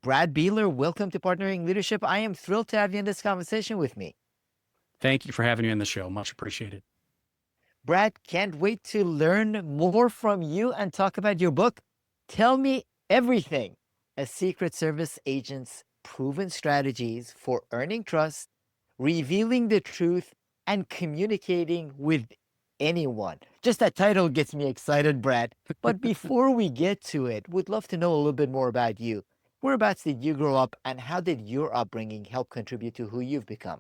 Brad Beeler, welcome to Partnering Leadership. I am thrilled to have you in this conversation with me. Thank you for having me on the show. Much appreciated. Brad, can't wait to learn more from you and talk about your book. Tell me everything. A Secret Service agent's proven strategies for earning trust, revealing the truth, and communicating with anyone. Just that title gets me excited, Brad. But before we get to it, would love to know a little bit more about you. Whereabouts did you grow up, and how did your upbringing help contribute to who you've become?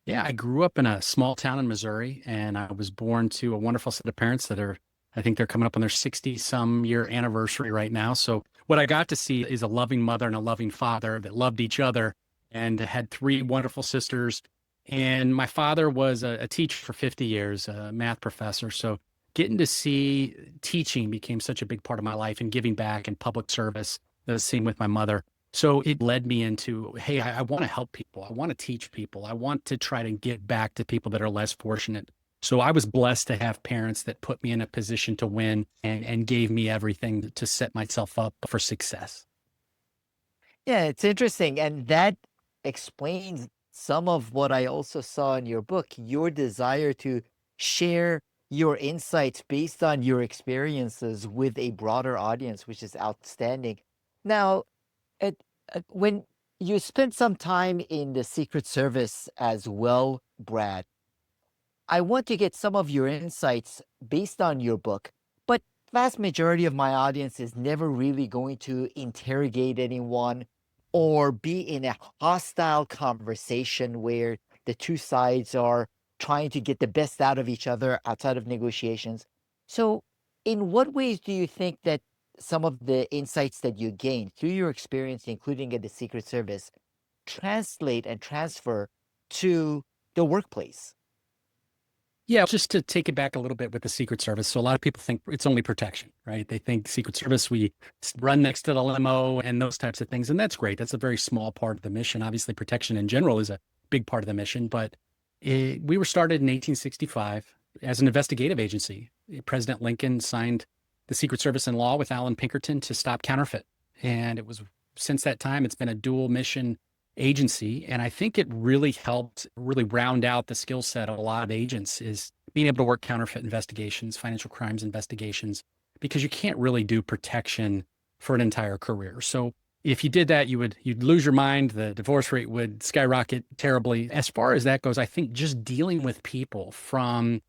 Yeah, I grew up in a small town in Missouri, and I was born to a wonderful set of parents I think they're coming up on their 60-some year anniversary right now. So what I got to see is a loving mother and a loving father that loved each other and had three wonderful sisters. And my father was a teacher for 50 years, a math professor. So getting to see teaching became such a big part of my life and giving back and public service, the same with my mother. So it led me into, hey, I want to help people. I want to teach people. I want to try to give back to people that are less fortunate. So I was blessed to have parents that put me in a position to win and gave me everything to set myself up for success. Yeah, it's interesting. And that explains some of what I also saw in your book, your desire to share your insights based on your experiences with a broader audience, which is outstanding. Now, when you spent some time in the Secret Service as well, Brad, I want to get some of your insights based on your book, but vast majority of my audience is never really going to interrogate anyone or be in a hostile conversation where the two sides are trying to get the best out of each other outside of negotiations. So, in what ways do you think that some of the insights that you gained through your experience, including at the Secret Service, translate and transfer to the workplace? Yeah, just to take it back a little bit with the Secret Service. So a lot of people think it's only protection, right? They think Secret Service, we run next to the limo and those types of things. And that's great. That's a very small part of the mission. Obviously, protection in general is a big part of the mission. But we were started in 1865 as an investigative agency. President Lincoln signed the Secret Service in law with Alan Pinkerton to stop counterfeit. And it was since that time, it's been a dual mission agency. And I think it really helped really round out the skill set of a lot of agents is being able to work counterfeit investigations, financial crimes investigations, because you can't really do protection for an entire career. So if you did that, you'd lose your mind. The divorce rate would skyrocket terribly. As far as that goes, I think just dealing with people from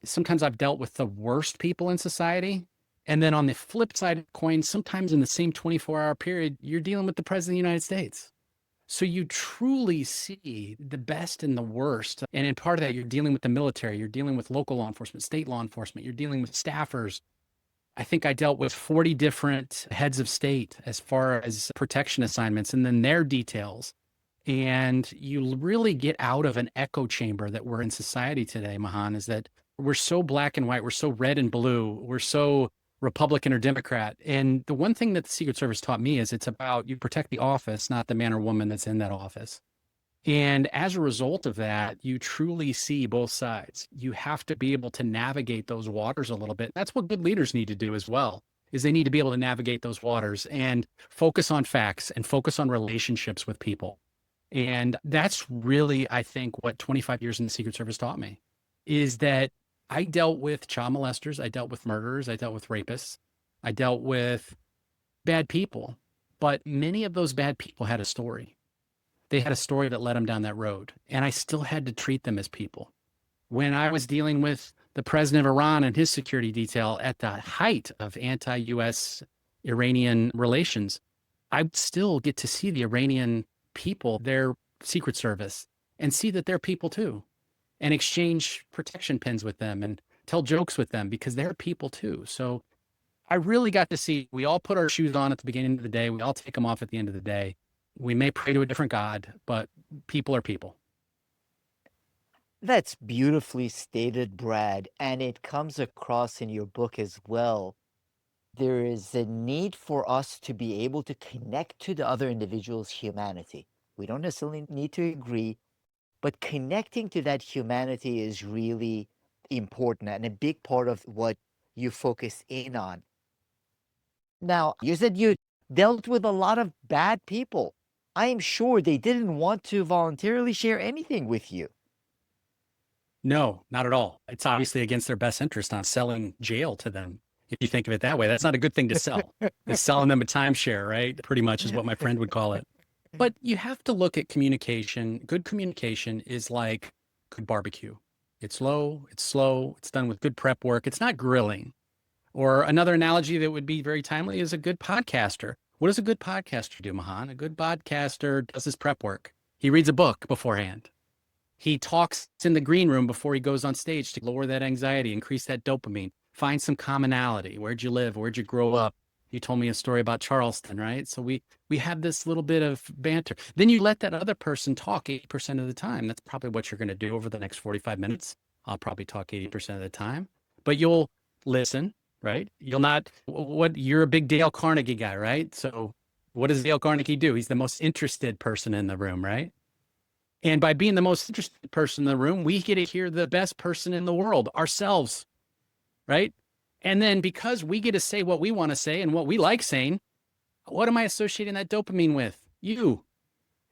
sometimes I've dealt with the worst people in society. And then on the flip side of the coin, sometimes in the same 24-hour period, you're dealing with the president of the United States. So you truly see the best and the worst. And in part of that, you're dealing with the military, you're dealing with local law enforcement, state law enforcement, you're dealing with staffers. I think I dealt with 40 different heads of state as far as protection assignments and then their details. And you really get out of an echo chamber that we're in society today, Mahan, is that we're so black and white, we're so red and blue, we're so Republican or Democrat. And the one thing that the Secret Service taught me is it's about you protect the office, not the man or woman that's in that office. And as a result of that, you truly see both sides. You have to be able to navigate those waters a little bit. That's what good leaders need to do as well, is they need to be able to navigate those waters and focus on facts and focus on relationships with people. And that's really, I think, what 25 years in the Secret Service taught me, is that I dealt with child molesters, I dealt with murderers, I dealt with rapists, I dealt with bad people, but many of those bad people had a story. They had a story that led them down that road, and I still had to treat them as people. When I was dealing with the president of Iran and his security detail at the height of anti-US Iranian relations, I still get to see the Iranian people, their Secret Service, and see that they're people too, and exchange protection pins with them and tell jokes with them because they're people too. So I really got to see we all put our shoes on at the beginning of the day. We all take them off at the end of the day. We may pray to a different God, but people are people. That's beautifully stated, Brad, and it comes across in your book as well. There is a need for us to be able to connect to the other individual's humanity. We don't necessarily need to agree, but connecting to that humanity is really important and a big part of what you focus in on. Now, you said you dealt with a lot of bad people. I am sure they didn't want to voluntarily share anything with you. No, not at all. It's obviously against their best interest on selling jail to them. If you think of it that way, that's not a good thing to sell. It's selling them a timeshare, right? Pretty much is what my friend would call it. But you have to look at communication. Good communication is like good barbecue. It's low, it's slow, it's done with good prep work. It's not grilling. Or another analogy that would be very timely is a good podcaster. What does a good podcaster do, Mahan? A good podcaster does his prep work. He reads a book beforehand. He talks in the green room before he goes on stage to lower that anxiety, increase that dopamine, find some commonality. Where'd you live? Where'd you grow up? You told me a story about Charleston, right? So we have this little bit of banter. Then you let that other person talk 80% of the time. That's probably what you're going to do over the next 45 minutes. I'll probably talk 80% of the time, but you'll listen, right? You'll not, you're a big Dale Carnegie guy, right? So what does Dale Carnegie do? He's the most interested person in the room, right? And by being the most interested person in the room, we get to hear the best person in the world, ourselves, right? And then because we get to say what we want to say and what we like saying, what am I associating that dopamine with? You.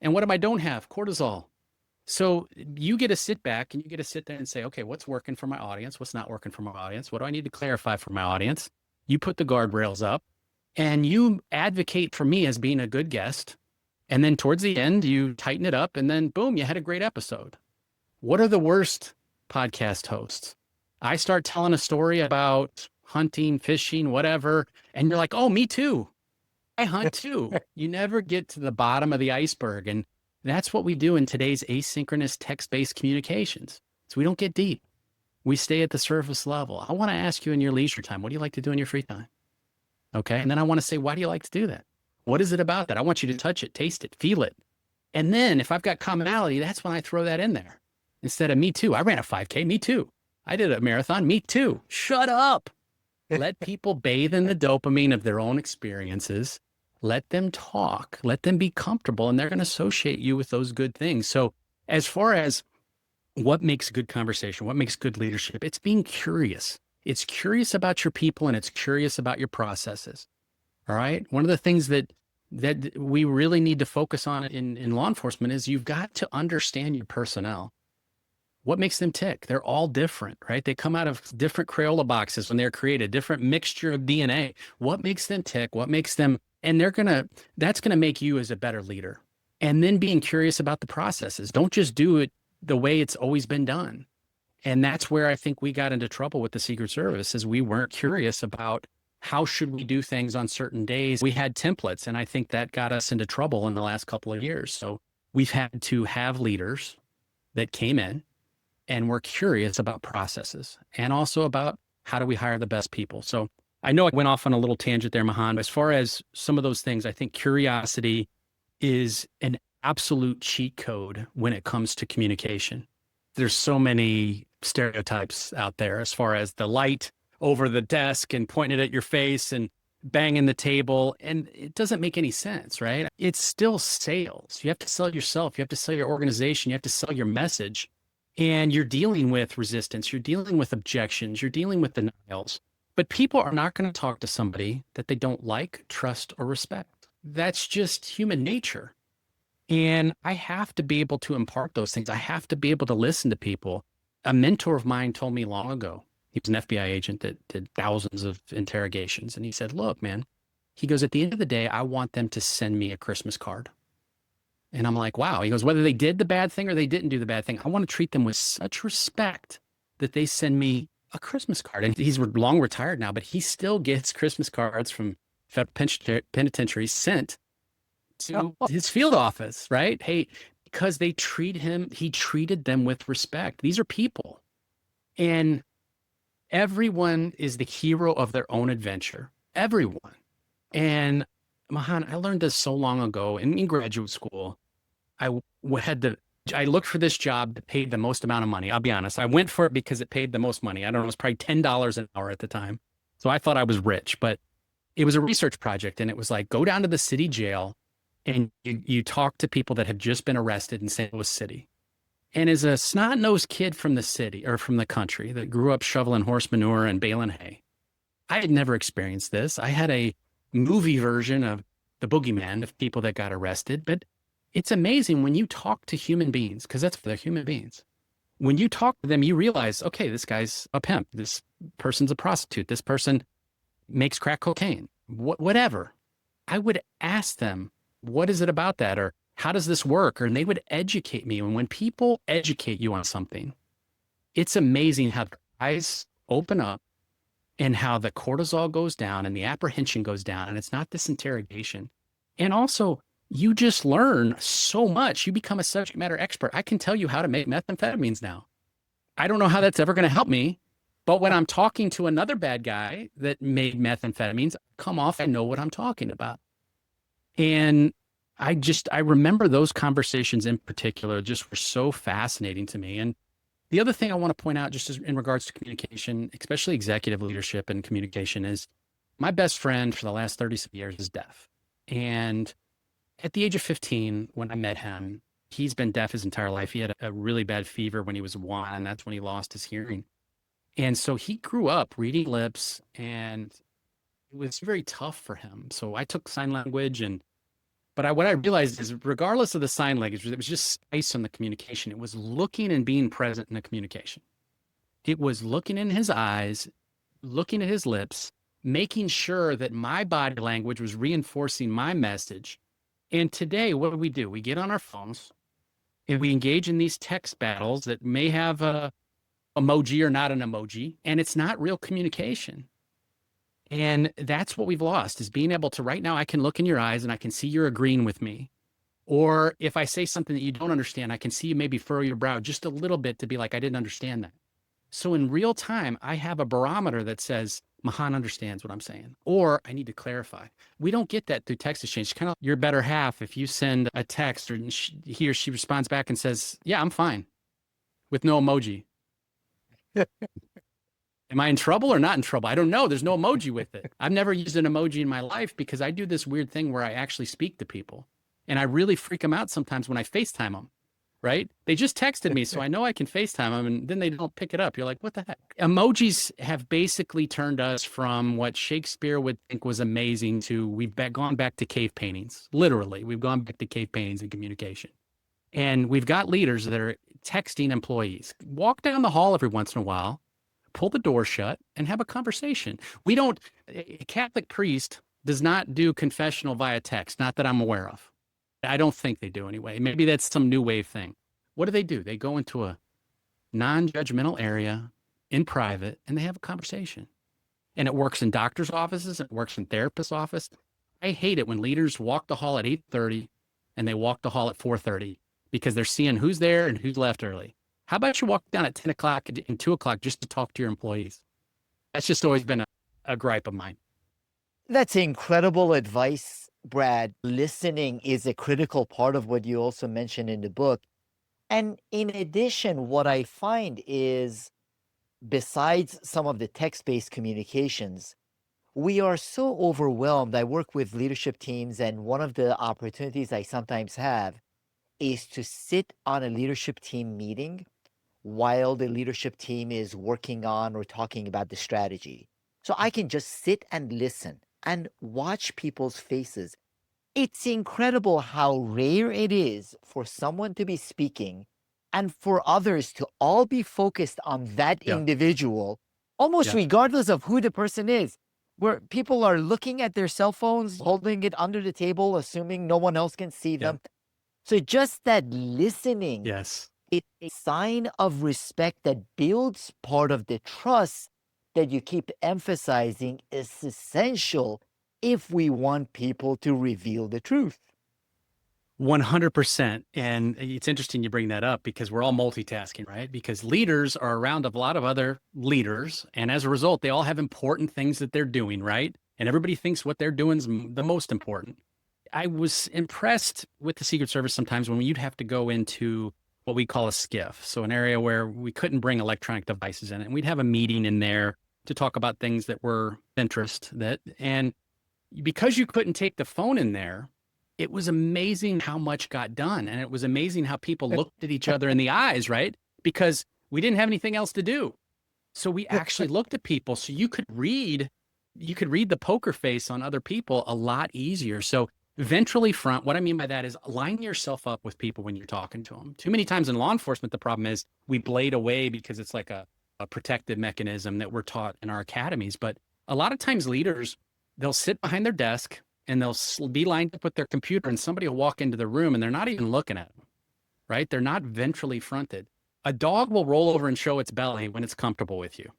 And what am I don't have? Cortisol. So you get to sit back and you get to sit there and say, okay, what's working for my audience? What's not working for my audience? What do I need to clarify for my audience? You put the guardrails up and you advocate for me as being a good guest. And then towards the end, you tighten it up and then boom, you had a great episode. What are the worst podcast hosts? I start telling a story about hunting, fishing, whatever. And you're like, oh, me too. I hunt too. You never get to the bottom of the iceberg. And that's what we do in today's asynchronous text-based communications. So we don't get deep. We stay at the surface level. I want to ask you in your leisure time, what do you like to do in your free time? Okay. And then I want to say, why do you like to do that? What is it about that? I want you to touch it, taste it, feel it. And then if I've got commonality, that's when I throw that in there. Instead of me too. I ran a 5K. Me too. I did a marathon. Me too. Shut up. Let people bathe in the dopamine of their own experiences. Let them talk. Let them be comfortable, and they're going to associate you with those good things. So as far as what makes good conversation, what makes good leadership, it's being curious. It's curious about your people, and it's curious about your processes. All right. One of the things that we really need to focus on in law enforcement is you've got to understand your personnel. What makes them tick? They're all different, right? They come out of different Crayola boxes when they're created, different mixture of DNA. What makes them tick? What makes them, and that's going to make you as a better leader. And then being curious about the processes. Don't just do it the way it's always been done. And that's where I think we got into trouble with the Secret Service, is we weren't curious about how should we do things on certain days. We had templates, and I think that got us into trouble in the last couple of years. So we've had to have leaders that came in and were curious about processes and also about how do we hire the best people. So I know I went off on a little tangent there, Mahan. As far as some of those things, I think curiosity is an absolute cheat code when it comes to communication. There's so many stereotypes out there as far as the light over the desk and pointing it at your face and banging the table. And it doesn't make any sense, right? It's still sales. You have to sell yourself. You have to sell your organization. You have to sell your message. And you're dealing with resistance. You're dealing with objections. You're dealing with denials. But people are not going to talk to somebody that they don't like, trust, or respect. That's just human nature. And I have to be able to impart those things. I have to be able to listen to people. A mentor of mine told me long ago, he was an FBI agent that did thousands of interrogations. And he said, look, man, he goes, at the end of the day, I want them to send me a Christmas card. And I'm like, wow. He goes, whether they did the bad thing or they didn't do the bad thing, I want to treat them with such respect that they send me a Christmas card. And he's long retired now, but he still gets Christmas cards from federal penitentiary sent to his field office, right? Hey, because they he treated them with respect. These are people. And everyone is the hero of their own adventure. Everyone. And Mahan, I learned this so long ago in graduate school. I looked for this job that paid the most amount of money. I'll be honest. I went for it because it paid the most money. I don't know, it was probably $10 an hour at the time. So I thought I was rich, but it was a research project. And it was like, go down to the city jail and you talk to people that have just been arrested in St. Louis City. And as a snot-nosed kid from the city or from the country that grew up shoveling horse manure and baling hay, I had never experienced this. I had a movie version of the boogeyman of people that got arrested. But it's amazing when you talk to human beings, because that's they're human beings. When you talk to them, you realize, okay, this guy's a pimp. This person's a prostitute. This person makes crack cocaine, whatever. I would ask them, what is it about that? Or how does this work? And they would educate me. And when people educate you on something, it's amazing how their eyes open up and how the cortisol goes down and the apprehension goes down. And it's not this interrogation. And also, you just learn so much. You become a subject matter expert. I can tell you how to make methamphetamines now. I don't know how that's ever going to help me. But when I'm talking to another bad guy that made methamphetamines, come off, I know what I'm talking about. And I remember those conversations in particular just were so fascinating to me. And the other thing I want to point out, just as in regards to communication, especially executive leadership and communication, is my best friend for the last 30 years is deaf. And at the age of 15, when I met him, he's been deaf his entire life. He had a really bad fever when he was 1, and that's when he lost his hearing. And so he grew up reading lips, and it was very tough for him. So I took sign language, but what I realized is, regardless of the sign language, it was just space on the communication. It was looking and being present in the communication. It was looking in his eyes, looking at his lips, making sure that my body language was reinforcing my message. And today, what do? We get on our phones and we engage in these text battles that may have a emoji or not an emoji, and it's not real communication. And that's what we've lost, is being able to, right now, I can look in your eyes and I can see you're agreeing with me. Or if I say something that you don't understand, I can see you maybe furrow your brow just a little bit to be like, I didn't understand that. So in real time, I have a barometer that says, Mahan understands what I'm saying, or I need to clarify. We don't get that through text exchange. It's kind of your better half. If you send a text or he or she responds back and says, yeah, I'm fine, with no emoji. Am I in trouble or not in trouble? I don't know. There's no emoji with it. I've never used an emoji in my life because I do this weird thing where I actually speak to people, and I really freak them out sometimes when I FaceTime them, right? They just texted me, so I know I can FaceTime them, and then they don't pick it up. You're like, what the heck? Emojis have basically turned us from what Shakespeare would think was amazing to we've gone back to cave paintings. Literally, we've gone back to cave paintings in communication. And we've got leaders that are texting employees. Walk down the hall every once in a while, pull the door shut, and have a conversation. A Catholic priest does not do confessional via text, not that I'm aware of. I don't think they do anyway. Maybe that's some new wave thing. What do? They go into a non-judgmental area in private, and they have a conversation. And it works in doctor's offices. It works in therapist's office. I hate it when leaders walk the hall at 8:30 and they walk the hall at 4:30 because they're seeing who's there and who's left early. How about you walk down at 10 o'clock and 2 o'clock just to talk to your employees? That's just always been a gripe of mine. That's incredible advice, Brad. Listening is a critical part of what you also mentioned in the book. And in addition, what I find is, besides some of the text-based communications, we are so overwhelmed. I work with leadership teams, and one of the opportunities I sometimes have is to sit on a leadership team meeting while the leadership team is working on or talking about the strategy. So I can just sit and listen and watch people's faces. It's incredible how rare it is for someone to be speaking and for others to all be focused on that Yeah. individual, almost Yeah. regardless of who the person is, where people are looking at their cell phones, holding it under the table, assuming no one else can see Yeah. them. So just that listening, Yes. it's a sign of respect that builds part of the trust that you keep emphasizing is essential if we want people to reveal the truth. 100%. And it's interesting you bring that up because we're all multitasking, right? Because leaders are around a lot of other leaders. And as a result, they all have important things that they're doing, right? And everybody thinks what they're doing is the most important. I was impressed with the Secret Service sometimes when you'd have to go into what we call a skiff. So an area where we couldn't bring electronic devices in it. And we'd have a meeting in there to talk about things that were of interest. And because you couldn't take the phone in there, it was amazing how much got done. And it was amazing how people looked at each other in the eyes, right? Because we didn't have anything else to do. So we actually looked at people. So you could read the poker face on other people a lot easier. So Ventrally front, what I mean by that is line yourself up with people when you're talking to them. Too many times in law enforcement, the problem is we blade away because it's like a protective mechanism that we're taught in our academies. But a lot of times leaders, they'll sit behind their desk and they'll be lined up with their computer, and somebody will walk into the room and they're not even looking at them, right? They're not ventrally fronted. A dog will roll over and show its belly when it's comfortable with you.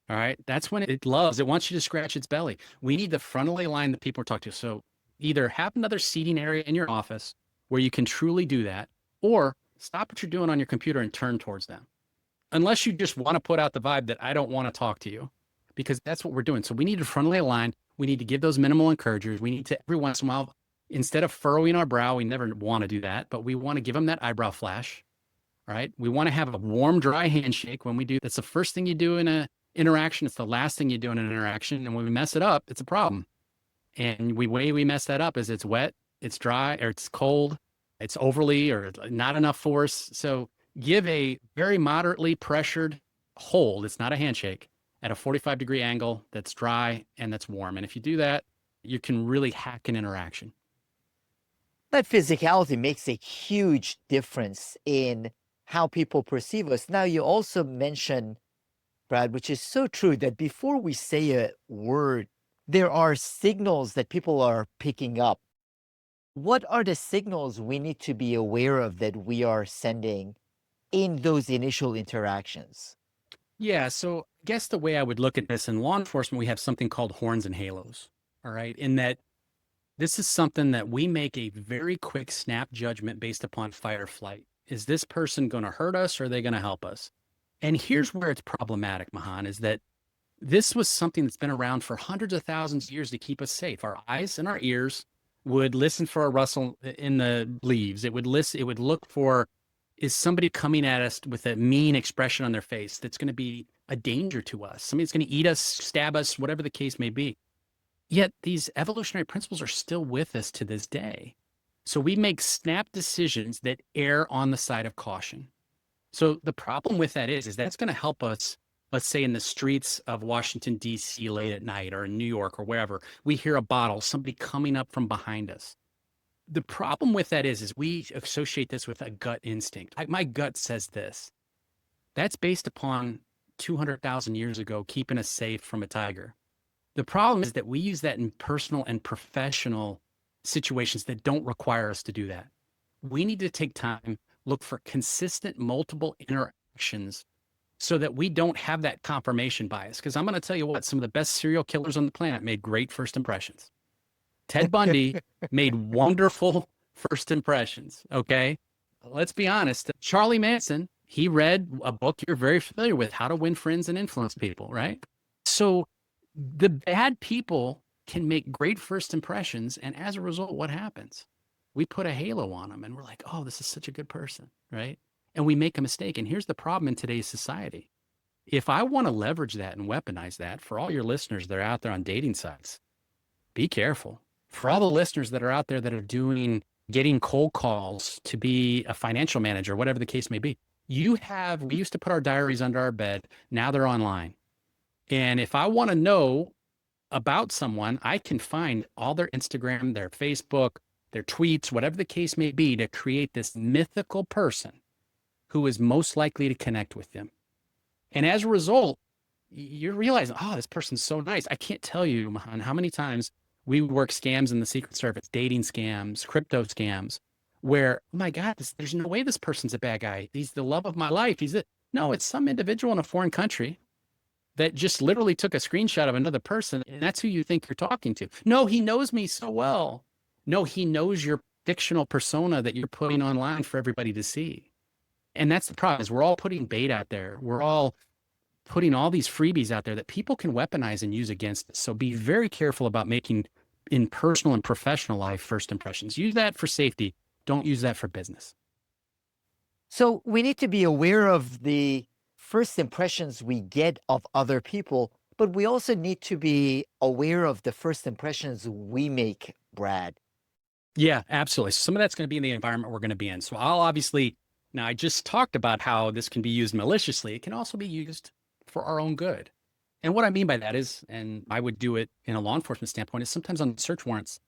All right. That's when it wants you to scratch its belly. We need to frontally line the people we're talking to. So either have another seating area in your office where you can truly do that, or stop what you're doing on your computer and turn towards them. Unless you just want to put out the vibe that I don't want to talk to you, because that's what we're doing. So we need to frontally align. We need to give those minimal encouragers. We need to, every once in a while, instead of furrowing our brow, we never want to do that, but we want to give them that eyebrow flash. Right. We want to have a warm, dry handshake when we do. That's the first thing you do in a interaction. It's the last thing you do in an interaction. And when we mess it up, it's a problem. And the way we mess that up is it's wet, it's dry, or it's cold, it's overly or not enough force. So give a very moderately pressured hold. It's not a handshake at a 45-degree angle that's dry and that's warm. And if you do that, you can really hack an interaction. That physicality makes a huge difference in how people perceive us. Now, you also mentioned, Brad, which is so true, that before we say a word, there are signals that people are picking up. What are the signals we need to be aware of that we are sending in those initial interactions? Yeah. So I guess the way I would look at this in law enforcement, we have something called horns and halos. All right. In that this is something that we make a very quick snap judgment based upon fight or flight. Is this person going to hurt us or are they going to help us? And here's where it's problematic, Mahan, is that this was something that's been around for hundreds of thousands of years to keep us safe. Our eyes and our ears would listen for a rustle in the leaves. It would listen, it would look for, is somebody coming at us with a mean expression on their face that's going to be a danger to us? Somebody's going to eat us, stab us, whatever the case may be. Yet these evolutionary principles are still with us to this day. So we make snap decisions that err on the side of caution. So the problem with that is that's going to help us, let's say in the streets of Washington, D.C. late at night, or in New York or wherever, we hear a bottle, somebody coming up from behind us. The problem with that is we associate this with a gut instinct. My gut says this. That's based upon 200,000 years ago, keeping us safe from a tiger. The problem is that we use that in personal and professional situations that don't require us to do that. We need to take time, look for consistent multiple interactions so that we don't have that confirmation bias. Because I'm going to tell you what, some of the best serial killers on the planet made great first impressions. Ted Bundy made wonderful first impressions. Okay. Let's be honest. Charlie Manson, he read a book you're very familiar with, How to Win Friends and Influence People, right? So the bad people can make great first impressions. And as a result, what happens? We put a halo on them and we're like, oh, this is such a good person, right? And we make a mistake. And here's the problem in today's society. If I want to leverage that and weaponize that for all your listeners that are out there on dating sites, be careful. For all the listeners that are out there that are getting cold calls to be a financial manager, whatever the case may be, we used to put our diaries under our bed. Now they're online. And if I want to know about someone, I can find all their Instagram, their Facebook, their tweets, whatever the case may be, to create this mythical person who is most likely to connect with them. And as a result, you're realizing, oh, this person's so nice. I can't tell you, Mahan, how many times we work scams in the Secret Service, dating scams, crypto scams, where, oh my God, there's no way this person's a bad guy. He's the love of my life. No, it's some individual in a foreign country that just literally took a screenshot of another person, and that's who you think you're talking to. No, he knows me so well. No, he knows your fictional persona that you're putting online for everybody to see. And that's the problem, is we're all putting bait out there. We're all putting all these freebies out there that people can weaponize and use against us. So be very careful about making in personal and professional life first impressions. Use that for safety. Don't use that for business. So we need to be aware of the first impressions we get of other people, but we also need to be aware of the first impressions we make, Brad. Yeah, absolutely. Some of that's going to be in the environment we're going to be in. So now I just talked about how this can be used maliciously. It can also be used for our own good. And what I mean by that is, and I would do it in a law enforcement standpoint, is sometimes on search warrants,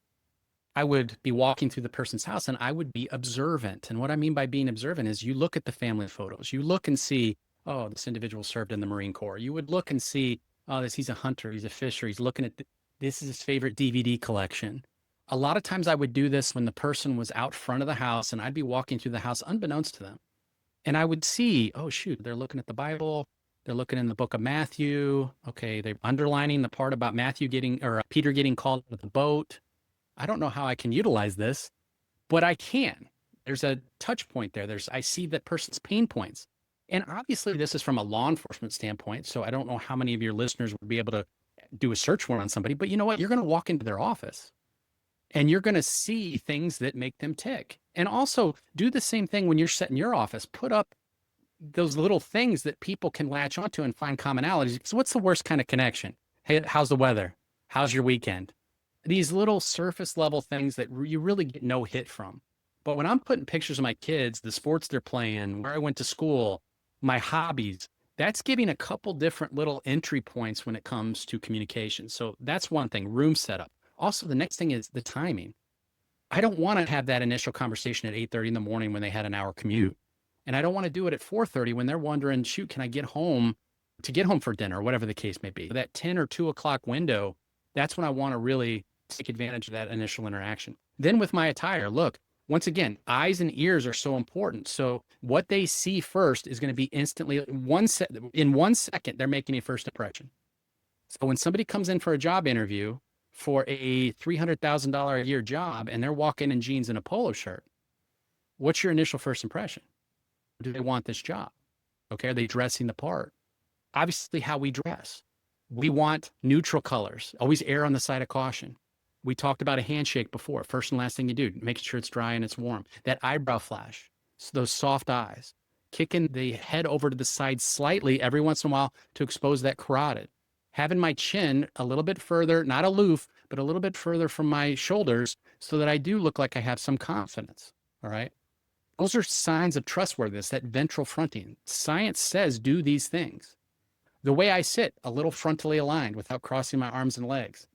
I would be walking through the person's house and I would be observant. And what I mean by being observant is you look at the family photos, you look and see, oh, this individual served in the Marine Corps. You would look and see, oh, he's a hunter, he's a fisher, he's looking at this is his favorite DVD collection. A lot of times I would do this when the person was out front of the house and I'd be walking through the house unbeknownst to them. And I would see, oh, shoot, they're looking at the Bible. They're looking in the book of Matthew. Okay, they're underlining the part about Matthew getting, or Peter getting called out of the boat. I don't know how I can utilize this, but I can. There's a touch point there. I see that person's pain points. And obviously, this is from a law enforcement standpoint. So I don't know how many of your listeners would be able to do a search warrant on somebody, but you know what? You're going to walk into their office and you're going to see things that make them tick. And also do the same thing when you're setting your office. Put up those little things that people can latch onto and find commonalities. So what's the worst kind of connection? Hey, how's the weather? How's your weekend? These little surface level things that you really get no hit from. But when I'm putting pictures of my kids, the sports they're playing, where I went to school, my hobbies, that's giving a couple different little entry points when it comes to communication. So that's one thing, room setup. Also, the next thing is the timing. I don't want to have that initial conversation at 8:30 in the morning when they had an hour commute. And I don't want to do it at 4:30 when they're wondering, shoot, can I get home for dinner or whatever the case may be. That 10 or 2 o'clock window, that's when I want to really take advantage of that initial interaction. Then with my attire, look, once again, eyes and ears are so important. So what they see first is going to be instantly in 1 second, they're making a first impression. So when somebody comes in for a job interview for a $300,000 a year job and they're walking in jeans and a polo shirt, what's your initial first impression? Do they want this job? Okay, are they dressing the part? Obviously, how we dress. We want neutral colors. Always err on the side of caution. We talked about a handshake before. First and last thing you do, making sure it's dry and it's warm. That eyebrow flash, so those soft eyes, kicking the head over to the side slightly every once in a while to expose that carotid. Having my chin a little bit further, not aloof, but a little bit further from my shoulders so that I do look like I have some confidence. All right. Those are signs of trustworthiness, that ventral fronting. Science says do these things. The way I sit, a little frontally aligned without crossing my arms and legs.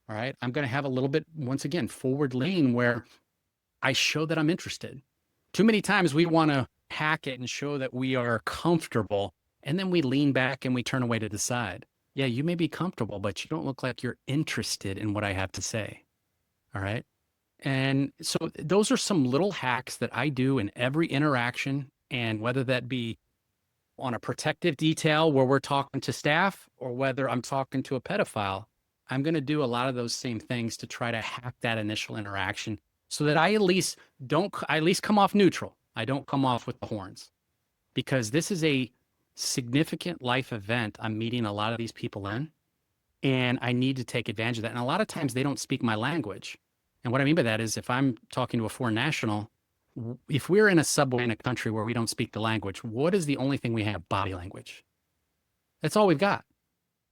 All right. I'm going to have a little bit, once again, forward lean where I show that I'm interested. Too many times we want to hack it and show that we are comfortable, and then we lean back and we turn away to the side. Yeah, you may be comfortable, but you don't look like you're interested in what I have to say. All right. And so those are some little hacks that I do in every interaction. And whether that be on a protective detail where we're talking to staff or whether I'm talking to a pedophile, I'm going to do a lot of those same things to try to hack that initial interaction so that I at least come off neutral. I don't come off with the horns, because this is a significant life event I'm meeting a lot of these people in, and I need to take advantage of that. And a lot of times they don't speak my language. And what I mean by that is if I'm talking to a foreign national, if we're in a subway in a country where we don't speak the language, what is the only thing we have? Body language. That's all we've got.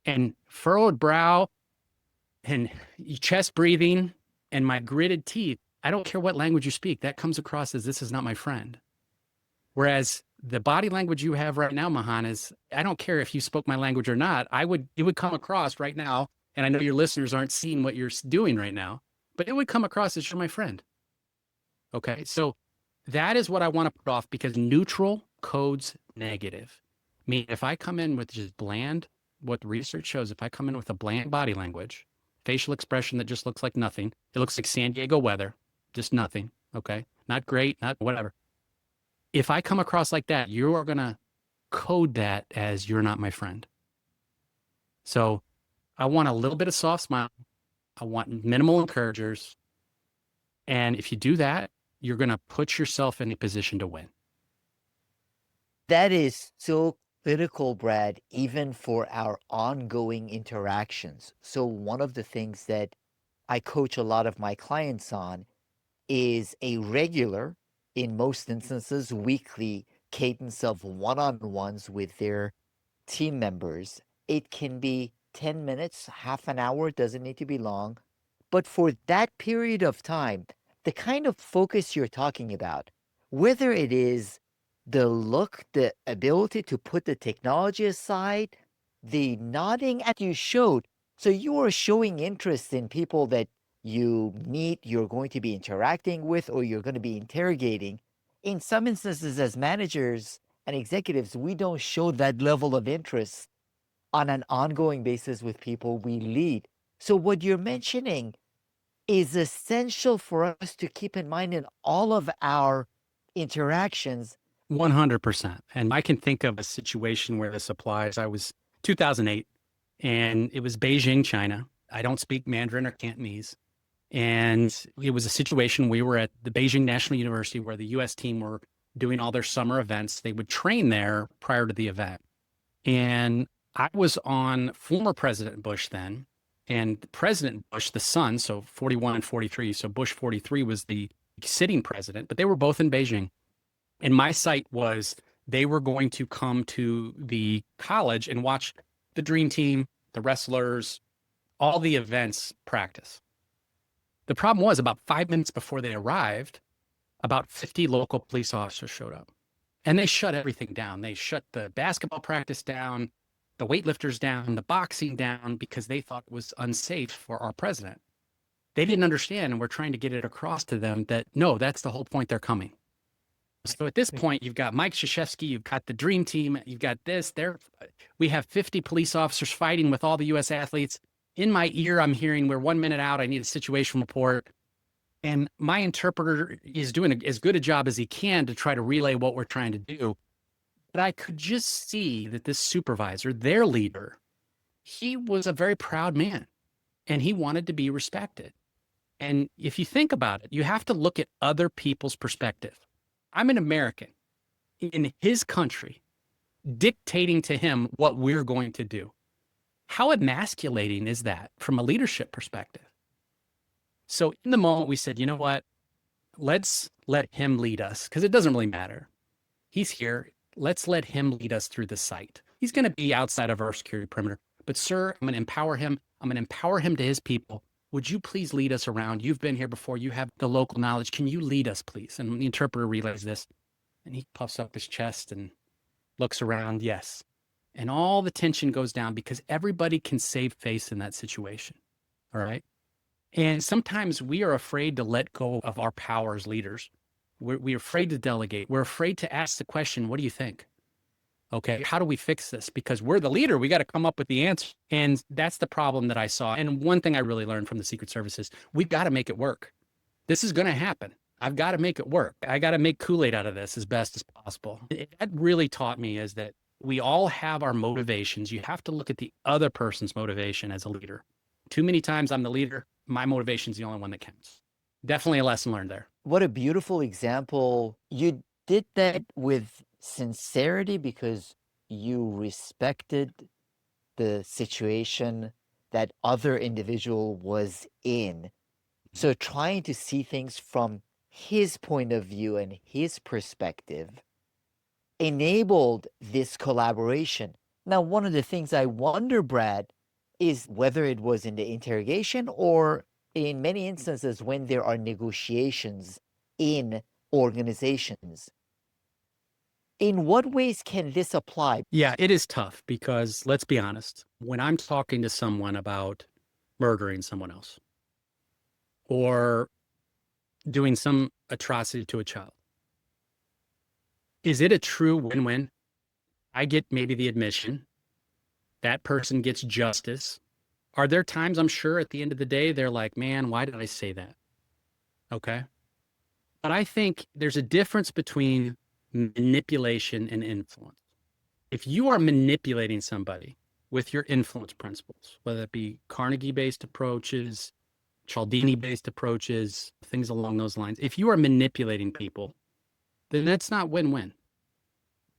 And furrowed brow and chest breathing and my gritted teeth, I don't care what language you speak, that comes across as this is not my friend. Whereas the body language you have right now, Mahan, is I don't care if you spoke my language or not, it would come across right now. And I know your listeners aren't seeing what you're doing right now, but it would come across as you're my friend. Okay. So that is what I want to put off, because neutral codes negative. I mean, if I come in with just bland, what the research shows, if I come in with a bland body language, facial expression that just looks like nothing, it looks like San Diego weather, just nothing. Okay. Not great, not whatever. If I come across like that, you are going to code that as you're not my friend. So I want a little bit of soft smile. I want minimal encouragers. And if you do that, you're going to put yourself in a position to win. That is so critical, Brad, even for our ongoing interactions. So one of the things that I coach a lot of my clients on is a regular, in most instances, weekly cadence of one-on-ones with their team members. It can be 10 minutes, half an hour, doesn't need to be long. But for that period of time, the kind of focus you're talking about, whether it is the look, the ability to put the technology aside, the nodding at you showed. So you are showing interest in people that you meet, you're going to be interacting with, or you're going to be interrogating. In some instances, as managers and executives, we don't show that level of interest on an ongoing basis with people we lead. So, what you're mentioning is essential for us to keep in mind in all of our interactions. 100%. And I can think of a situation where this applies. I was 2008 and it was Beijing, China. I don't speak Mandarin or Cantonese. And it was a situation, we were at the Beijing National University where the US team were doing all their summer events. They would train there prior to the event. And I was on former President Bush then, and President Bush, the son, so 41 and 43. So Bush 43 was the sitting president, but they were both in Beijing. And my site was they were going to come to the college and watch the dream team, the wrestlers, all the events practice. The problem was about 5 minutes before they arrived, about 50 local police officers showed up and they shut everything down. They shut the basketball practice down, the weightlifters down, the boxing down, because they thought it was unsafe for our president. They didn't understand. And we're trying to get it across to them that no, that's the whole point. They're coming. So at this point, you've got Mike Krzyzewski, you've got the dream team, you've got this. We have 50 police officers fighting with all the U.S. athletes. In my ear, I'm hearing we're 1 minute out. I need a situation report. And my interpreter is doing as good a job as he can to try to relay what we're trying to do. But I could just see that this supervisor, their leader, he was a very proud man and he wanted to be respected. And if you think about it, you have to look at other people's perspective. I'm an American in his country, dictating to him what we're going to do. How emasculating is that from a leadership perspective? So in the moment, we said, you know what? Let's let him lead us because it doesn't really matter. He's here. Let's let him lead us through the site. He's going to be outside of our security perimeter. But sir, I'm going to empower him. I'm going to empower him to his people. Would you please lead us around? You've been here before. You have the local knowledge. Can you lead us, please? And the interpreter relays this. And he puffs up his chest and looks around. Yes. And all the tension goes down because everybody can save face in that situation. All right. And sometimes we are afraid to let go of our power as leaders. We're afraid to delegate. We're afraid to ask the question, what do you think? Okay, how do we fix this? Because we're the leader. We got to come up with the answer. And that's the problem that I saw. And one thing I really learned from the Secret Service is we've got to make it work. This is going to happen. I've got to make it work. I got to make Kool-Aid out of this as best as possible. That really taught me is that we all have our motivations. You have to look at the other person's motivation as a leader. Too many times I'm the leader. My motivation is the only one that counts. Definitely a lesson learned there. What a beautiful example. You did that with sincerity because you respected the situation that other individual was in. So trying to see things from his point of view and his perspective enabled this collaboration. Now, one of the things I wonder, Brad, is whether it was in the interrogation or in many instances when there are negotiations in organizations. In what ways can this apply? Yeah, it is tough because let's be honest, when I'm talking to someone about murdering someone else or doing some atrocity to a child, is it a true win-win? I get maybe the admission, that person gets justice. Are there times I'm sure at the end of the day, they're like, man, why did I say that? Okay. But I think there's a difference between manipulation and influence. If you are manipulating somebody with your influence principles, whether it be Carnegie-based approaches, Cialdini-based approaches, things along those lines, if you are manipulating people, then that's not win-win.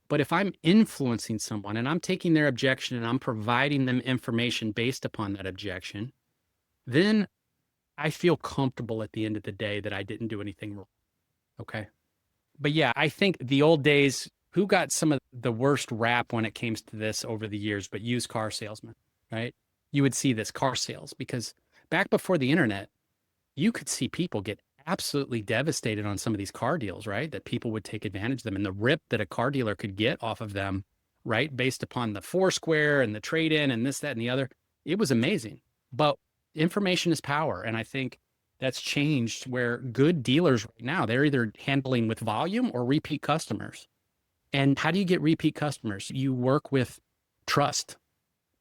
But if I'm influencing someone and I'm taking their objection and I'm providing them information based upon that objection, then I feel comfortable at the end of the day that I didn't do anything wrong. Okay. But yeah, I think the old days, who got some of the worst rap when it came to this over the years, but used car salesmen, right? You would see this car sales because back before the internet, you could see people get absolutely devastated on some of these car deals, right? That people would take advantage of them and the rip that a car dealer could get off of them, right? Based upon the Foursquare and the trade-in and this, that, and the other. It was amazing. But information is power. And I think That's changed where good dealers right now, they're either handling with volume or repeat customers. And how do you get repeat customers? You work with trust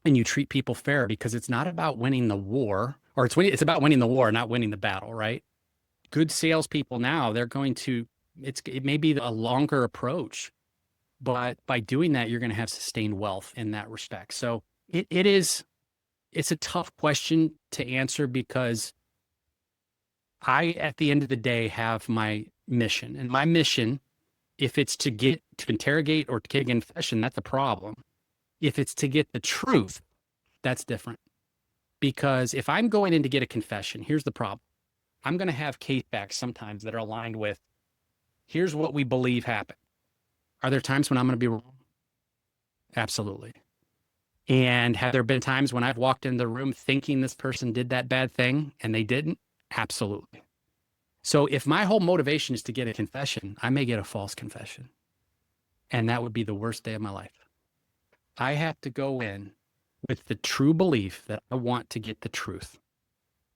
and you treat people fair because it's not about winning the war, or it's about winning the war, not winning the battle, right? Good salespeople now, they're going to, it may be a longer approach, but by doing that, you're going to have sustained wealth in that respect. So it's a tough question to answer because at the end of the day, have my mission. And my mission, if it's to get to interrogate or to get a confession, that's a problem. If it's to get the truth, that's different. Because if I'm going in to get a confession, here's the problem. I'm going to have case facts sometimes that are aligned with here's what we believe happened. Are there times when I'm going to be wrong? Absolutely. And have there been times when I've walked in the room thinking this person did that bad thing and they didn't? Absolutely. So if my whole motivation is to get a confession, I may get a false confession. And that would be the worst day of my life. I have to go in with the true belief that I want to get the truth.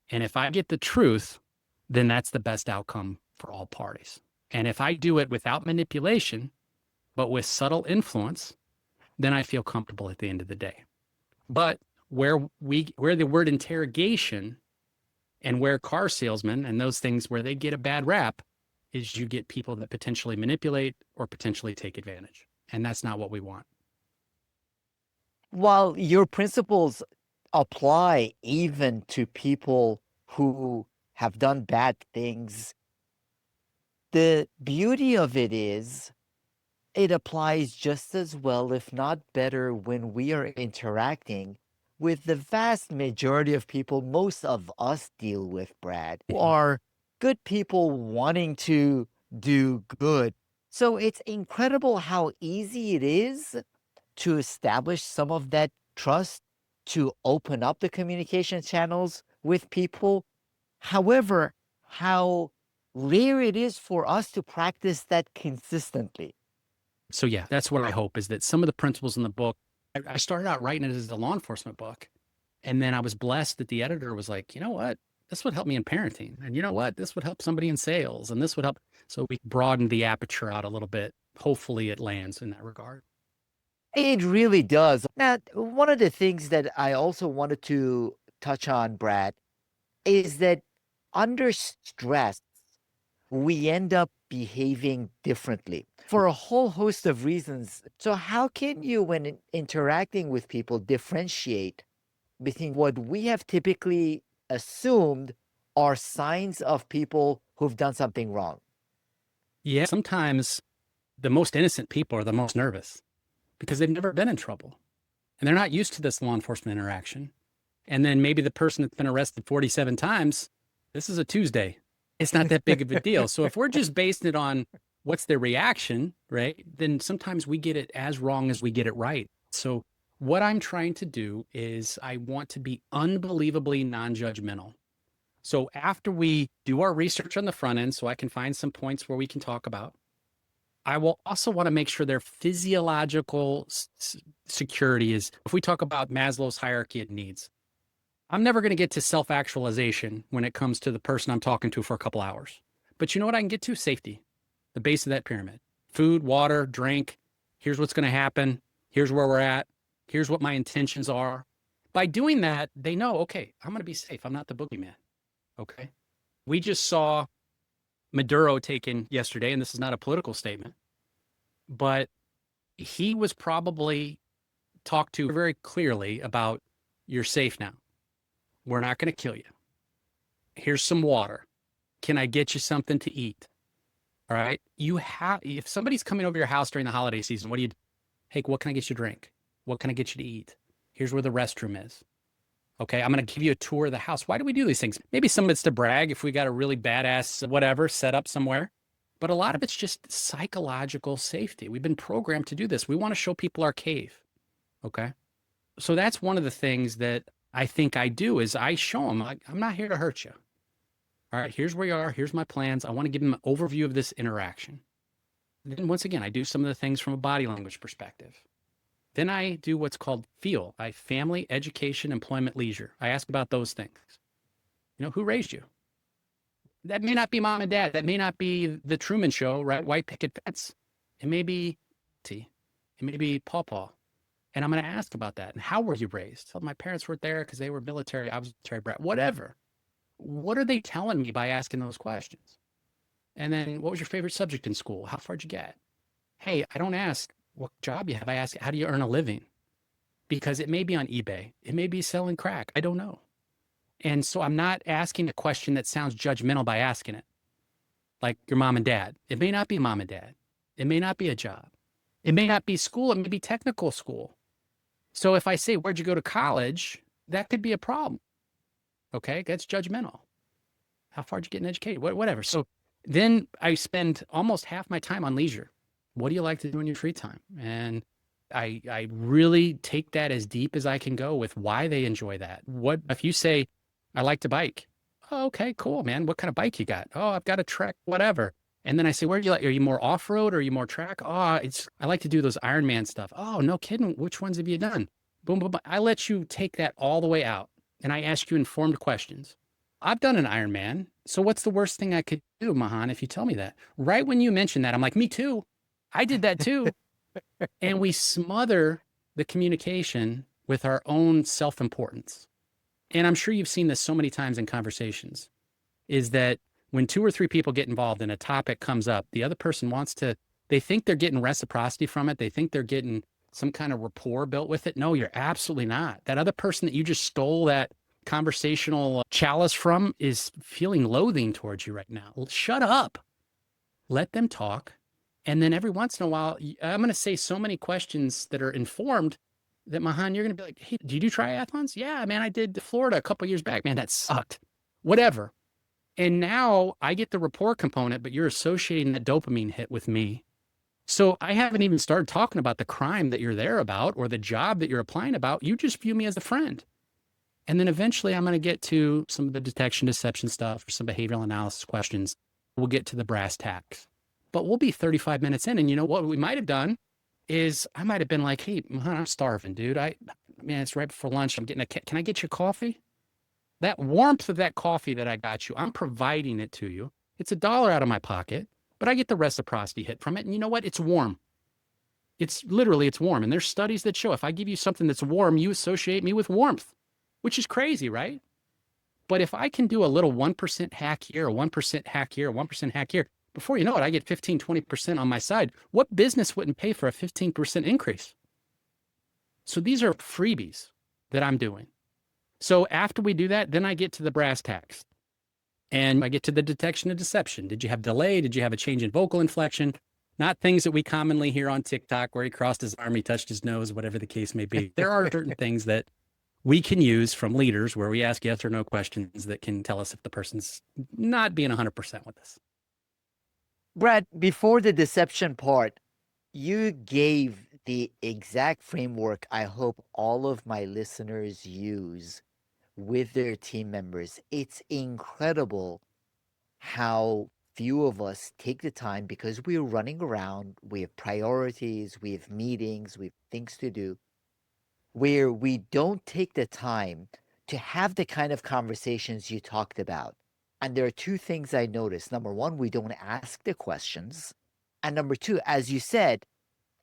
And if I get the truth, then that's the best outcome for all parties. And if I do it without manipulation, but with subtle influence, then I feel comfortable at the end of the day. But where the word interrogation and where car salesmen and those things where they get a bad rap is you get people that potentially manipulate or potentially take advantage. And that's not what we want. While your principles apply even to people who have done bad things, the beauty of it is it applies just as well, if not better, when we are interacting with the vast majority of people most of us deal with, Brad, who are good people wanting to do good. So it's incredible how easy it is to establish some of that trust, to open up the communication channels with people. However, how rare it is for us to practice that consistently. So yeah, that's what I hope is that some of the principles in the book, I started out writing it as a law enforcement book. And then I was blessed that the editor was like, you know what? This would help me in parenting. And you know what? This would help somebody in sales. And this would help. So we broadened the aperture out a little bit. Hopefully it lands in that regard. It really does. Now, one of the things that I also wanted to touch on, Brad, is that under stress, we end up behaving differently for a whole host of reasons. So, how can you, when interacting with people, differentiate between what we have typically assumed are signs of people who've done something wrong? Yeah. Sometimes the most innocent people are the most nervous because they've never been in trouble and they're not used to this law enforcement interaction. And then maybe the person that's been arrested 47 times, this is a Tuesday. It's not that big of a deal. So if we're just basing it on what's their reaction, right, then sometimes we get it as wrong as we get it right. So what I'm trying to do is I want to be unbelievably non-judgmental. So after we do our research on the front end, so I can find some points where we can talk about, I will also want to make sure their physiological security is, if we talk about Maslow's hierarchy of needs, I'm never going to get to self-actualization when it comes to the person I'm talking to for a couple hours. But you know what I can get to? Safety, the base of that pyramid. Food, water, drink. Here's what's going to happen. Here's where we're at. Here's what my intentions are. By doing that, they know, okay, I'm going to be safe. I'm not the boogeyman. Okay. We just saw Maduro taken yesterday, and this is not a political statement, but he was probably talked to very clearly about you're safe now. We're not going to kill you. Here's some water. Can I get you something to eat? All right. If somebody's coming over your house during the holiday season, what do you do? Hey, what can I get you to drink? What can I get you to eat? Here's where the restroom is. Okay. I'm going to give you a tour of the house. Why do we do these things? Maybe some of it's to brag if we got a really badass, whatever, set up somewhere. But a lot of it's just psychological safety. We've been programmed to do this. We want to show people our cave. Okay. So that's one of the things that I think I do is I show them, like, I'm not here to hurt you. All right, here's where you are. Here's my plans. I want to give them an overview of this interaction. Then once again, I do some of the things from a body language perspective. Then I do what's called FEEL. Family, education, employment, leisure. I ask about those things. You know, who raised you? That may not be mom and dad. That may not be the Truman Show, right? White picket fence. It may be T. It may be Paw. And I'm going to ask about that. And how were you raised? So my parents were there because they were military. I was a military brat. Whatever. What are they telling me by asking those questions? And then, what was your favorite subject in school? How far did you get? Hey, I don't ask what job you have. I ask, how do you earn a living? Because it may be on eBay. It may be selling crack. I don't know. And so I'm not asking a question that sounds judgmental by asking it, like your mom and dad. It may not be mom and dad. It may not be a job. It may not be school. It may be technical school. So if I say, where'd you go to college? That could be a problem. Okay, that's judgmental. How far did you get in education? Whatever. So then I spend almost half my time on leisure. What do you like to do in your free time? And I really take that as deep as I can go with why they enjoy that. What if you say, I like to bike? Oh, okay, cool, man. What kind of bike you got? Oh, I've got a Trek, whatever. And then I say, where do you like? Are you more off-road or are you more track? Oh, I like to do those Ironman stuff. Oh, no kidding. Which ones have you done? Boom, boom, boom. I let you take that all the way out. And I ask you informed questions. I've done an Ironman. So what's the worst thing I could do, Mahan, if you tell me that? Right when you mention that, I'm like, me too. I did that too. And we smother the communication with our own self-importance. And I'm sure you've seen this so many times in conversations, is that when 2 or 3 people get involved and a topic comes up, the other person they think they're getting reciprocity from it. They think they're getting some kind of rapport built with it. No, you're absolutely not. That other person that you just stole that conversational chalice from is feeling loathing towards you right now. Shut up. Let them talk. And then every once in a while, I'm going to say so many questions that are informed that, Mahan, you're going to be like, hey, do you do triathlons? Yeah, man, I did Florida a couple years back. Man, that sucked. Whatever. And now I get the rapport component, but you're associating that dopamine hit with me. So I haven't even started talking about the crime that you're there about or the job that you're applying about. You just view me as a friend. And then eventually I'm going to get to some of the detection, deception stuff or some behavioral analysis questions. We'll get to the brass tacks. But we'll be 35 minutes in. And you know what we might have done is I might have been like, hey, Mahan, I'm starving, dude. Man, it's right before lunch. Can I get you coffee? That warmth of that coffee that I got you, I'm providing it to you. It's $1 out of my pocket, but I get the reciprocity hit from it. And you know what? It's warm. It's warm. And there's studies that show if I give you something that's warm, you associate me with warmth, which is crazy, right? But if I can do a little 1% hack here, a 1% hack here, a 1% hack here, before you know it, I get 15, 20% on my side. What business wouldn't pay for a 15% increase? So these are freebies that I'm doing. So after we do that, then I get to the brass tacks and I get to the detection of deception. Did you have delay? Did you have a change in vocal inflection? Not things that we commonly hear on TikTok where he crossed his arm, he touched his nose, whatever the case may be. There are certain things that we can use from leaders where we ask yes or no questions that can tell us if the person's not being 100% with us. Brad, before the deception part, you gave the exact framework I hope all of my listeners use with their team members. It's incredible how few of us take the time because we're running around, we have priorities, we have meetings, we have things to do, where we don't take the time to have the kind of conversations you talked about. And there are 2 things I noticed. Number 1, we don't ask the questions. And number 2, as you said,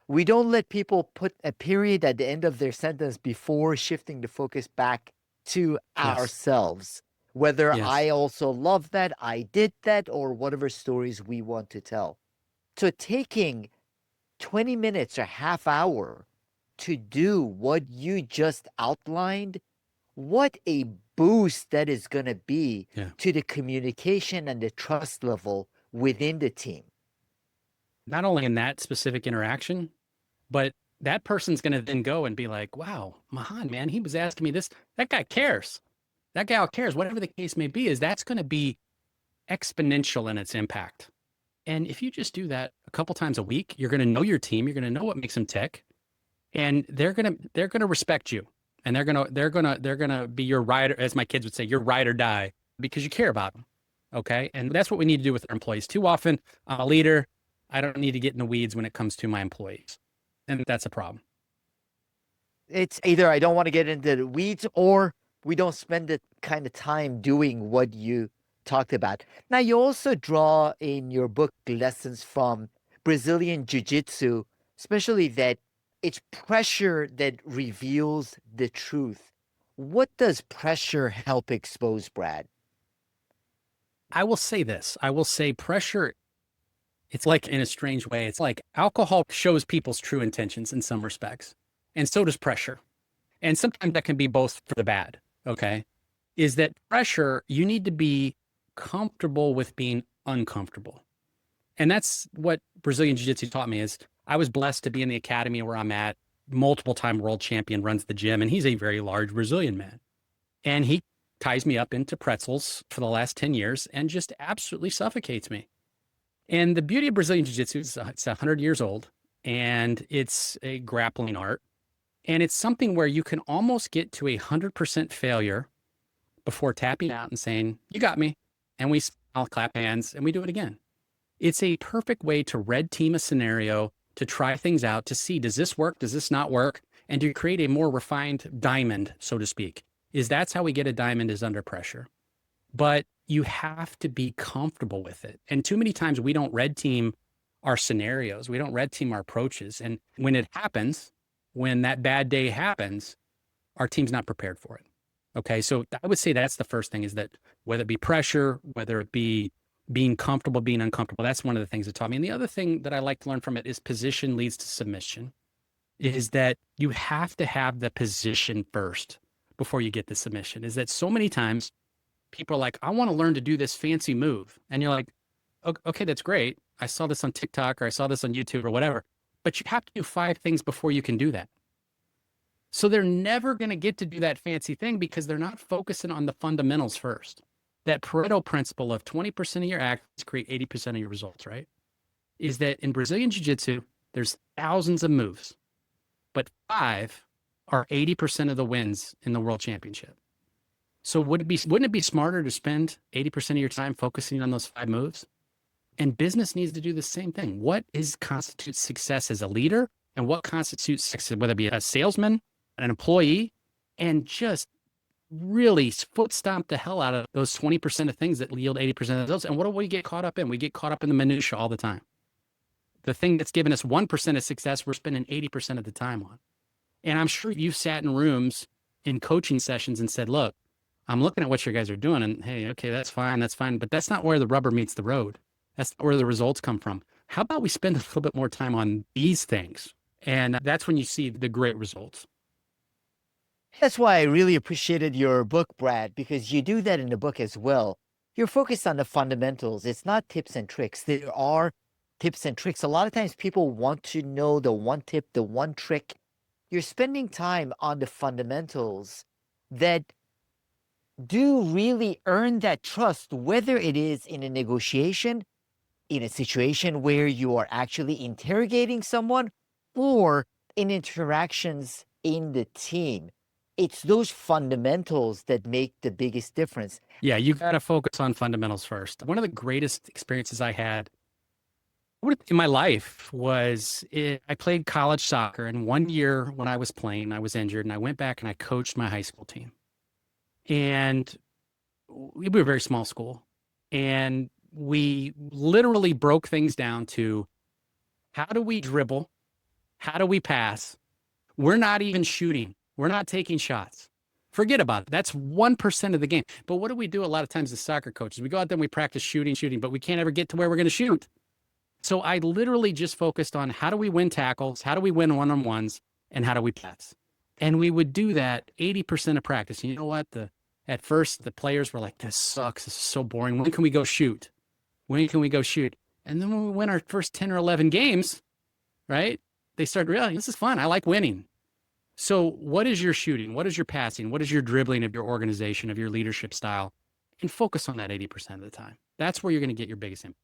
we don't let people put a period at the end of their sentence before shifting the focus back to Yes. ourselves. Whether Yes. I also love that, I did that, or whatever stories we want to tell. So taking 20 minutes or half hour to do what you just outlined, what a boost that is going to be to the communication and the trust level within the team. Not only in that specific interaction, but that person's going to then go and be like, wow, Mahan, man, he was asking me this. That guy cares. That gal cares. Whatever the case may be, that's going to be exponential in its impact. And if you just do that a couple times a week, you're going to know your team. You're going to know what makes them tick, and they're going to respect you, and they're going to be your ride, as my kids would say, your ride or die, because you care about them. Okay, and that's what we need to do with our employees. Too often, I'm a leader. I don't need to get in the weeds when it comes to my employees, and that's a problem. It's either I don't want to get into the weeds, or we don't spend the kind of time doing what you talked about. Now, you also draw in your book lessons from Brazilian Jiu-Jitsu, especially that it's pressure that reveals the truth. What does pressure help expose, Brad? I will say this. I will say pressure, it's like in a strange way, it's like alcohol shows people's true intentions in some respects. And so does pressure. And sometimes that can be both for the bad. Okay. Is that pressure, you need to be comfortable with being uncomfortable. And that's what Brazilian Jiu-Jitsu taught me is I was blessed to be in the academy where I'm at. Multiple time world champion runs the gym, and he's a very large Brazilian man. And he ties me up into pretzels for the last 10 years and just absolutely suffocates me. And the beauty of Brazilian Jiu-Jitsu is it's 100 years old, and it's a grappling art. And it's something where you can almost get to 100% failure before tapping out and saying, you got me. And we smile, clap hands, and we do it again. It's a perfect way to red team a scenario, to try things out, to see, does this work? Does this not work? And to create a more refined diamond, so to speak, that's how we get a diamond is under pressure. But you have to be comfortable with it. And too many times we don't red team our scenarios. We don't red team our approaches. And when it happens, when that bad day happens, our team's not prepared for it. Okay. So I would say that's the first thing is that whether it be pressure, whether it be being comfortable, being uncomfortable, that's one of the things it taught me. And the other thing that I like to learn from it is position leads to submission, is that you have to have the position first before you get the submission. Is that so many times people are like, I want to learn to do this fancy move. And you're like, okay, that's great. I saw this on TikTok or I saw this on YouTube or whatever, but you have to do 5 things before you can do that. So they're never going to get to do that fancy thing because they're not focusing on the fundamentals first. That Pareto principle of 20% of your actions create 80% of your results, right? Is that in Brazilian Jiu-Jitsu, there's thousands of moves, but 5 are 80% of the wins in the world championship. So wouldn't it be smarter to spend 80% of your time focusing on those 5 moves? And business needs to do the same thing. What constitutes success as a leader and what constitutes success, whether it be a salesman, an employee, and just really foot stomp the hell out of those 20% of things that yield 80% of those. And what do we get caught up in? We get caught up in the minutia all the time. The thing that's given us 1% of success, we're spending 80% of the time on. And I'm sure you've sat in rooms in coaching sessions and said, look, I'm looking at what you guys are doing and hey, okay, that's fine. But that's not where the rubber meets the road. That's not where the results come from. How about we spend a little bit more time on these things? And that's when you see the great results. That's why I really appreciated your book, Brad, because you do that in the book as well. You're focused on the fundamentals. It's not tips and tricks. There are tips and tricks. A lot of times people want to know the one tip, the one trick. You're spending time on the fundamentals that do really earn that trust, whether it is in a negotiation, in a situation where you are actually interrogating someone, or in interactions in the team. It's those fundamentals that make the biggest difference. Yeah, you got to focus on fundamentals first. One of the greatest experiences I had in my life was I played college soccer. And one year when I was playing, I was injured and I went back and I coached my high school team. And we were a very small school. And we literally broke things down to how do we dribble? How do we pass? We're not even shooting. We're not taking shots. Forget about it. That's 1% of the game. But what do we do a lot of times as soccer coaches? We go out there and we practice shooting, but we can't ever get to where we're going to shoot. So I literally just focused on how do we win tackles? How do we win one-on-ones? And how do we pass? And we would do that 80% of practice. And you know what? At first, the players were like, this sucks. This is so boring. When can we go shoot? When can we go shoot? And then when we win our first 10 or 11 games, right? They started realizing this is fun. I like winning. So what is your shooting? What is your passing? What is your dribbling of your organization, of your leadership style? And focus on that 80% of the time. That's where you're going to get your biggest impact.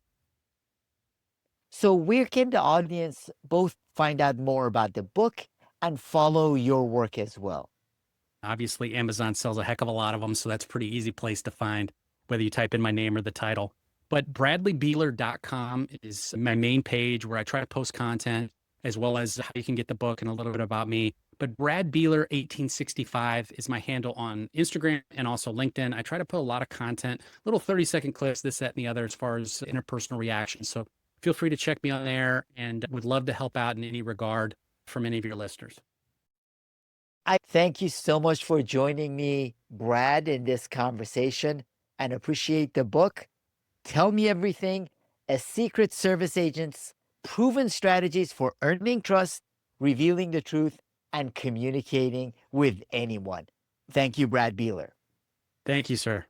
So where can the audience both find out more about the book and follow your work as well? Obviously, Amazon sells a heck of a lot of them, so that's a pretty easy place to find, whether you type in my name or the title. But bradleybeeler.com is my main page where I try to post content, as well as how you can get the book and a little bit about me. But Brad Beeler 1865 is my handle on Instagram and also LinkedIn. I try to put a lot of content, little 30-second clips, this, that, and the other, as far as interpersonal reactions. So feel free to check me on there, and would love to help out in any regard from any of your listeners. I thank you so much for joining me, Brad, in this conversation, and appreciate the book. Tell Me Everything: A Secret Service Agent's Proven Strategies for Earning Trust, Revealing the Truth, and Communicating with Anyone. Thank you, Brad Beeler. Thank you, sir.